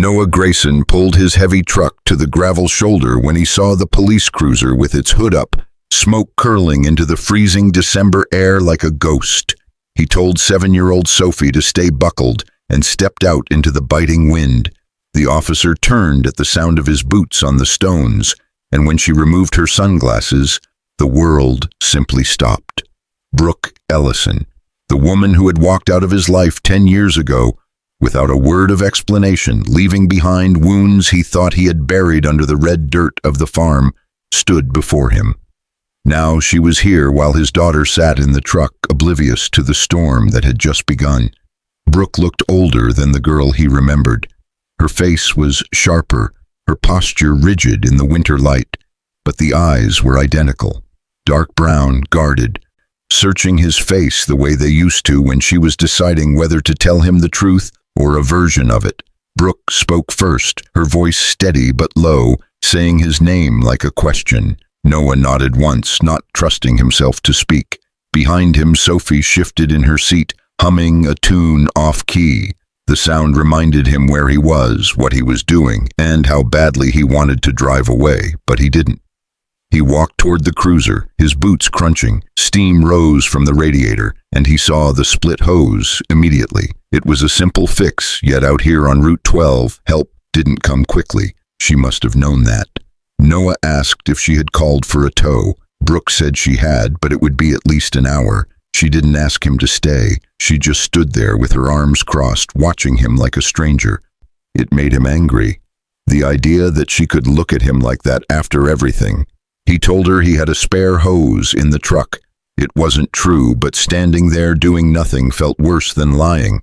Noah Grayson pulled his heavy truck to the gravel shoulder when he saw the police cruiser with its hood up, smoke curling into the freezing December air like a ghost. He told 7-year-old Sophie to stay buckled and stepped out into the biting wind. The officer turned at the sound of his boots on the stones, and when she removed her sunglasses, the world simply stopped. Brooke Ellison, the woman who had walked out of his life 10 years ago, without a word of explanation, leaving behind wounds he thought he had buried under the red dirt of the farm, stood before him. Now she was here while his daughter sat in the truck, oblivious to the storm that had just begun. Brooke looked older than the girl he remembered. Her face was sharper, her posture rigid in the winter light, but the eyes were identical, dark brown, guarded, searching his face the way they used to when she was deciding whether to tell him the truth or a version of it. Brooke spoke first, her voice steady but low, saying his name like a question. Noah nodded once, not trusting himself to speak. Behind him, Sophie shifted in her seat, humming a tune off-key. The sound reminded him where he was, what he was doing, and how badly he wanted to drive away, but he didn't. He walked toward the cruiser, his boots crunching. Steam rose from the radiator, and he saw the split hose immediately. It was a simple fix, yet out here on Route 12, help didn't come quickly. She must have known that. Noah asked if she had called for a tow. Brooke said she had, but it would be at least an hour. She didn't ask him to stay. She just stood there with her arms crossed, watching him like a stranger. It made him angry. The idea that she could look at him like that after everything. He told her he had a spare hose in the truck. It wasn't true, but standing there doing nothing felt worse than lying.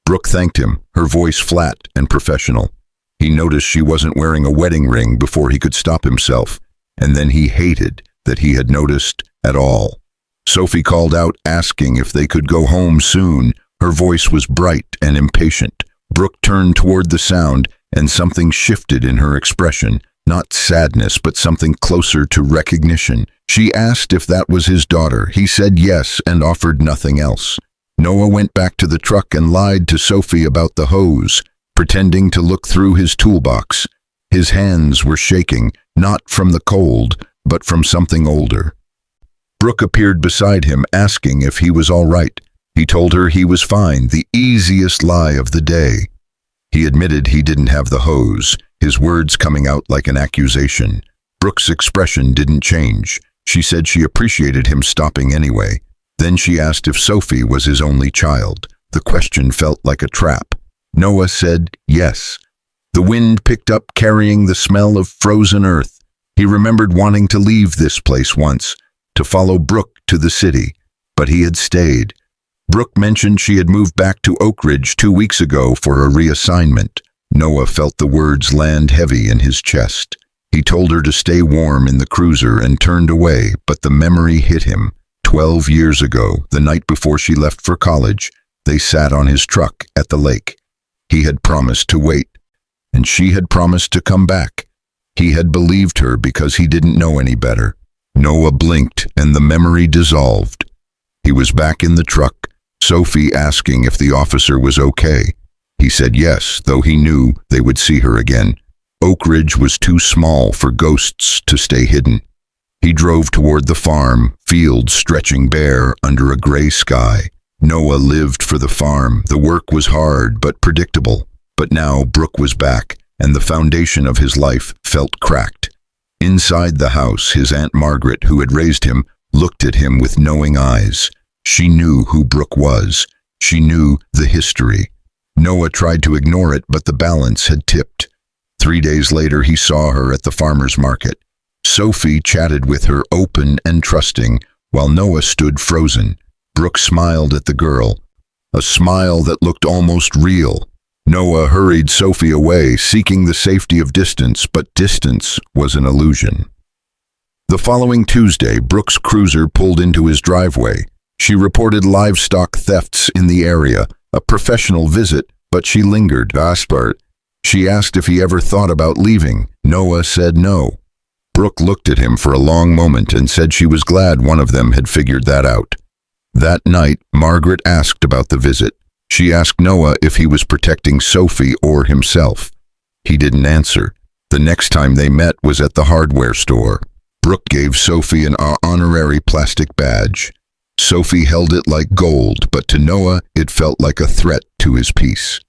Brooke thanked him, her voice flat and professional. He noticed she wasn't wearing a wedding ring before he could stop himself, and then he hated that he had noticed at all. Sophie called out, asking if they could go home soon. Her voice was bright and impatient. Brooke turned toward the sound, and something shifted in her expression. Not sadness, but something closer to recognition. She asked if that was his daughter. He said yes and offered nothing else. Noah went back to the truck and lied to Sophie about the hose, pretending to look through his toolbox. His hands were shaking, not from the cold, but from something older. Brooke appeared beside him, asking if he was all right. He told her he was fine, the easiest lie of the day. He admitted he didn't have the hose, his words coming out like an accusation. Brooke's expression didn't change. She said she appreciated him stopping anyway. Then she asked if Sophie was his only child. The question felt like a trap. Noah said yes. The wind picked up, carrying the smell of frozen earth. He remembered wanting to leave this place once, to follow Brooke to the city, but he had stayed. Brooke mentioned she had moved back to Oak Ridge 2 weeks ago for a reassignment. Noah felt the words land heavy in his chest. He told her to stay warm in the cruiser and turned away, but the memory hit him. 12 years ago, the night before she left for college, they sat on his truck at the lake. He had promised to wait, and she had promised to come back. He had believed her because he didn't know any better. Noah blinked, and the memory dissolved. He was back in the truck, Sophie asking if the officer was okay. He said yes, though he knew they would see her again. Oak Ridge was too small for ghosts to stay hidden. He drove toward the farm, fields stretching bare under a gray sky. Noah lived for the farm. The work was hard but predictable. But now Brooke was back, and the foundation of his life felt cracked. Inside the house, his Aunt Margaret, who had raised him, looked at him with knowing eyes. She knew who Brooke was. She knew the history. Noah tried to ignore it, but the balance had tipped. 3 days later, he saw her at the farmer's market. Sophie chatted with her, open and trusting, while Noah stood frozen. Brooke smiled at the girl, a smile that looked almost real. Noah hurried Sophie away, seeking the safety of distance, but distance was an illusion. The following Tuesday, Brooke's cruiser pulled into his driveway. She reported livestock thefts in the area, a professional visit, but she lingered. She asked if he ever thought about leaving. Noah said no. Brooke looked at him for a long moment and said she was glad one of them had figured that out. That night, Margaret asked about the visit. She asked Noah if he was protecting Sophie or himself. He didn't answer. The next time they met was at the hardware store. Brooke gave Sophie an honorary plastic badge. Sophie held it like gold, but to Noah it felt like a threat to his peace.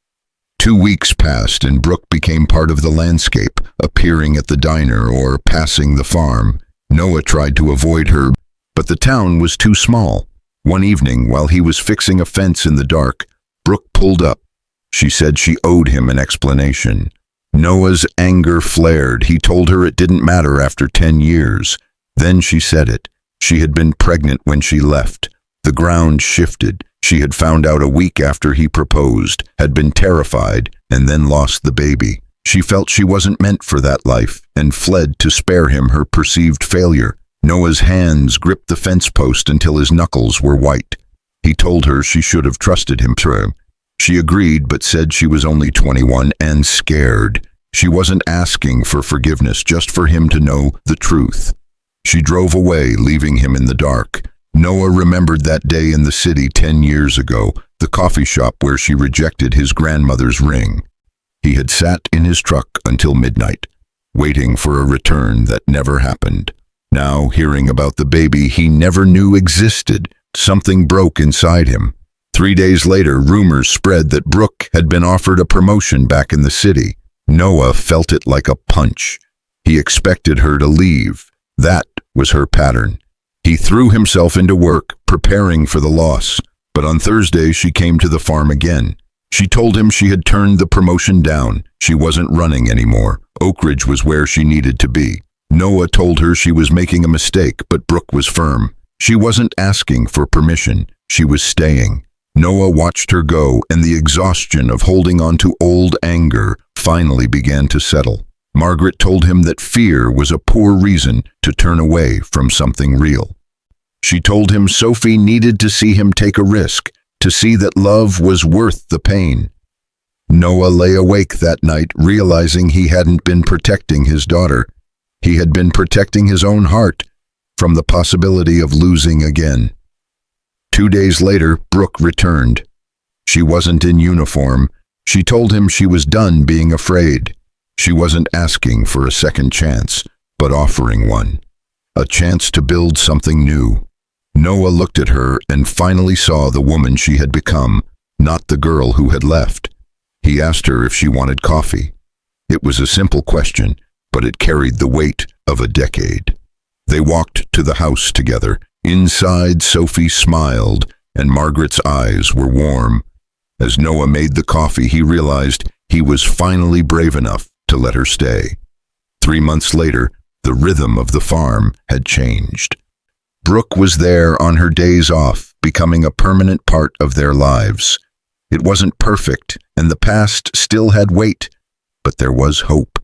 2 weeks passed and Brooke became part of the landscape, appearing at the diner or passing the farm. Noah tried to avoid her, but the town was too small. One evening, while he was fixing a fence in the dark, Brooke pulled up. She said she owed him an explanation. Noah's anger flared. He told her it didn't matter after 10 years. Then she said it. She had been pregnant when she left. The ground shifted. She had found out a week after he proposed, had been terrified, and then lost the baby. She felt she wasn't meant for that life and fled to spare him her perceived failure. Noah's hands gripped the fence post until his knuckles were white. He told her she should have trusted him. She agreed but said she was only 21 and scared. She wasn't asking for forgiveness, just for him to know the truth. She drove away, leaving him in the dark. Noah remembered that day in the city 10 years ago, the coffee shop where she rejected his grandmother's ring. He had sat in his truck until midnight, waiting for a return that never happened. Now, hearing about the baby he never knew existed, something broke inside him. 3 days later, rumors spread that Brooke had been offered a promotion back in the city. Noah felt it like a punch. He expected her to leave. That was her pattern. He threw himself into work, preparing for the loss. But on Thursday, she came to the farm again. She told him she had turned the promotion down. She wasn't running anymore. Oak Ridge was where she needed to be. Noah told her she was making a mistake, but Brooke was firm. She wasn't asking for permission. She was staying. Noah watched her go, and the exhaustion of holding on to old anger finally began to settle. Margaret told him that fear was a poor reason to turn away from something real. She told him Sophie needed to see him take a risk, to see that love was worth the pain. Noah lay awake that night, realizing he hadn't been protecting his daughter. He had been protecting his own heart from the possibility of losing again. 2 days later, Brooke returned. She wasn't in uniform. She told him she was done being afraid. She wasn't asking for a second chance, but offering one. A chance to build something new. Noah looked at her and finally saw the woman she had become, not the girl who had left. He asked her if she wanted coffee. It was a simple question, but it carried the weight of a decade. They walked to the house together. Inside, Sophie smiled, and Margaret's eyes were warm. As Noah made the coffee, he realized he was finally brave enough to let her stay. 3 months later, the rhythm of the farm had changed. Brooke was there on her days off, becoming a permanent part of their lives. It wasn't perfect, and the past still had weight, but there was hope.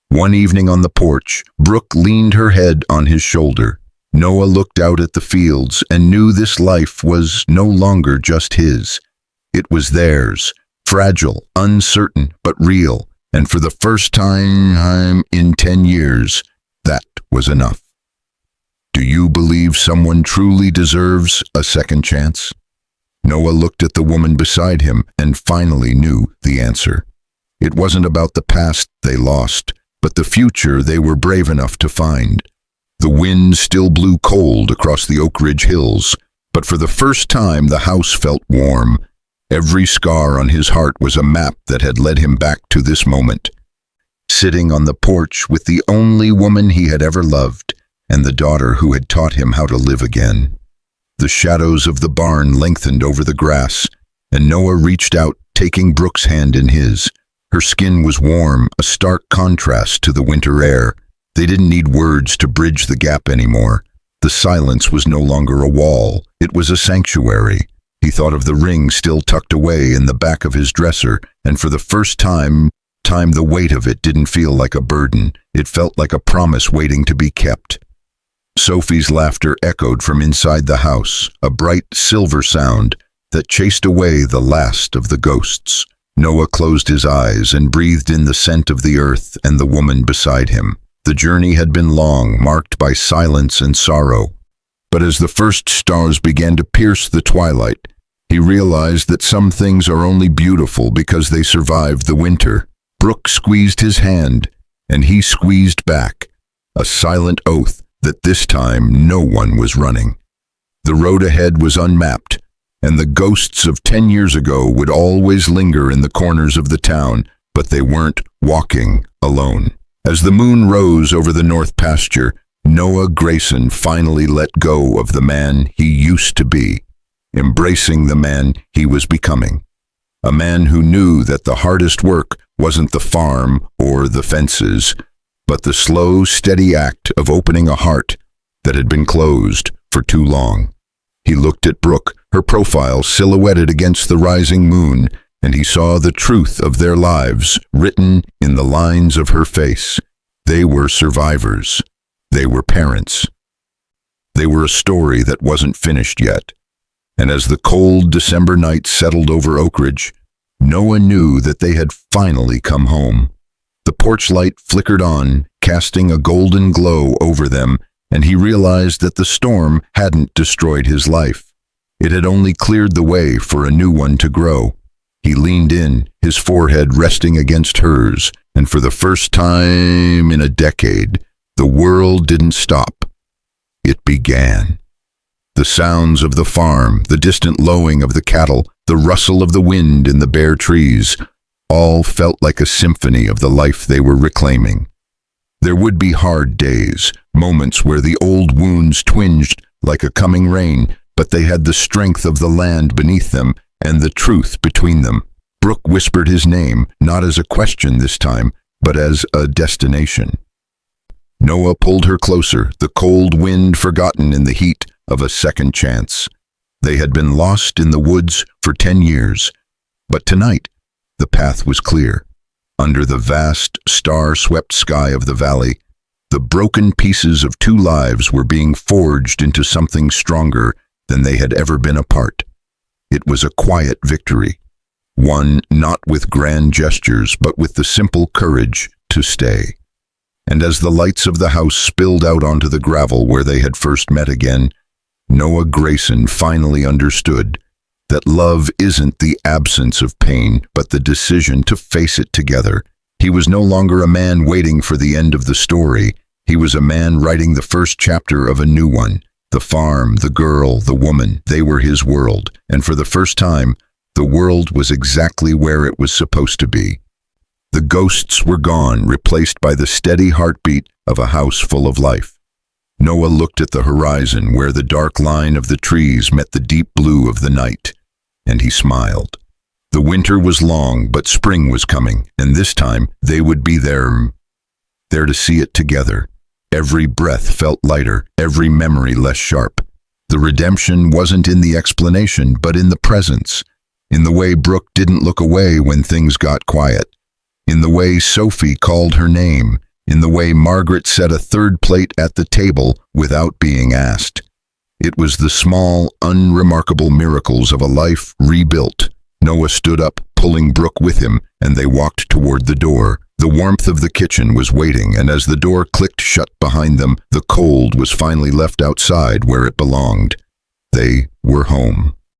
One evening on the porch, Brooke leaned her head on his shoulder. Noah looked out at the fields and knew this life was no longer just his. It was theirs, fragile, uncertain, but real. And for the first time in 10 years, that was enough. Do you believe someone truly deserves a second chance? Noah looked at the woman beside him and finally knew the answer. It wasn't about the past they lost, but the future they were brave enough to find. The wind still blew cold across the Oak Ridge hills, but for the first time the house felt warm. Every scar on his heart was a map that had led him back to this moment. Sitting on the porch with the only woman he had ever loved, and the daughter who had taught him how to live again. The shadows of the barn lengthened over the grass, and Noah reached out, taking Brooke's hand in his. Her skin was warm, a stark contrast to the winter air. They didn't need words to bridge the gap anymore. The silence was no longer a wall, it was a sanctuary. He thought of the ring still tucked away in the back of his dresser, and for the first time, the weight of it didn't feel like a burden. It felt like a promise waiting to be kept. Sophie's laughter echoed from inside the house, a bright silver sound that chased away the last of the ghosts. Noah closed his eyes and breathed in the scent of the earth and the woman beside him. The journey had been long, marked by silence and sorrow. But as the first stars began to pierce the twilight, he realized that some things are only beautiful because they survived the winter. Brooke squeezed his hand, and he squeezed back, a silent oath that this time no one was running. The road ahead was unmapped, and the ghosts of 10 years ago would always linger in the corners of the town, but they weren't walking alone. As the moon rose over the north pasture, Noah Grayson finally let go of the man he used to be, embracing the man he was becoming. A man who knew that the hardest work wasn't the farm or the fences, but the slow, steady act of opening a heart that had been closed for too long. He looked at Brooke, her profile silhouetted against the rising moon, and he saw the truth of their lives written in the lines of her face. They were survivors. They were parents. They were a story that wasn't finished yet. And as the cold December night settled over Oak Ridge, Noah knew that they had finally come home. The porch light flickered on, casting a golden glow over them, and he realized that the storm hadn't destroyed his life. It had only cleared the way for a new one to grow. He leaned in, his forehead resting against hers, and for the first time in a decade, the world didn't stop. It began. The sounds of the farm, the distant lowing of the cattle, the rustle of the wind in the bare trees, all felt like a symphony of the life they were reclaiming. There would be hard days, moments where the old wounds twinged like a coming rain, but they had the strength of the land beneath them and the truth between them. Brooke whispered his name, not as a question this time, but as a destination. Noah pulled her closer, the cold wind forgotten in the heat of a second chance. They had been lost in the woods for 10 years, but tonight the path was clear. Under the vast, star-swept sky of the valley, the broken pieces of two lives were being forged into something stronger than they had ever been apart. It was a quiet victory, one not with grand gestures, but with the simple courage to stay. And as the lights of the house spilled out onto the gravel where they had first met again, Noah Grayson finally understood that love isn't the absence of pain, but the decision to face it together. He was no longer a man waiting for the end of the story. He was a man writing the first chapter of a new one. The farm, the girl, the woman, they were his world. And for the first time, the world was exactly where it was supposed to be. The ghosts were gone, replaced by the steady heartbeat of a house full of life. Noah looked at the horizon where the dark line of the trees met the deep blue of the night, and he smiled. The winter was long, but spring was coming, and this time they would be there to see it together. Every breath felt lighter, every memory less sharp. The redemption wasn't in the explanation, but in the presence, in the way Brooke didn't look away when things got quiet, in the way Sophie called her name, in the way Margaret set a third plate at the table without being asked. It was the small, unremarkable miracles of a life rebuilt. Noah stood up, pulling Brooke with him, and they walked toward the door. The warmth of the kitchen was waiting, and as the door clicked shut behind them, the cold was finally left outside where it belonged. They were home.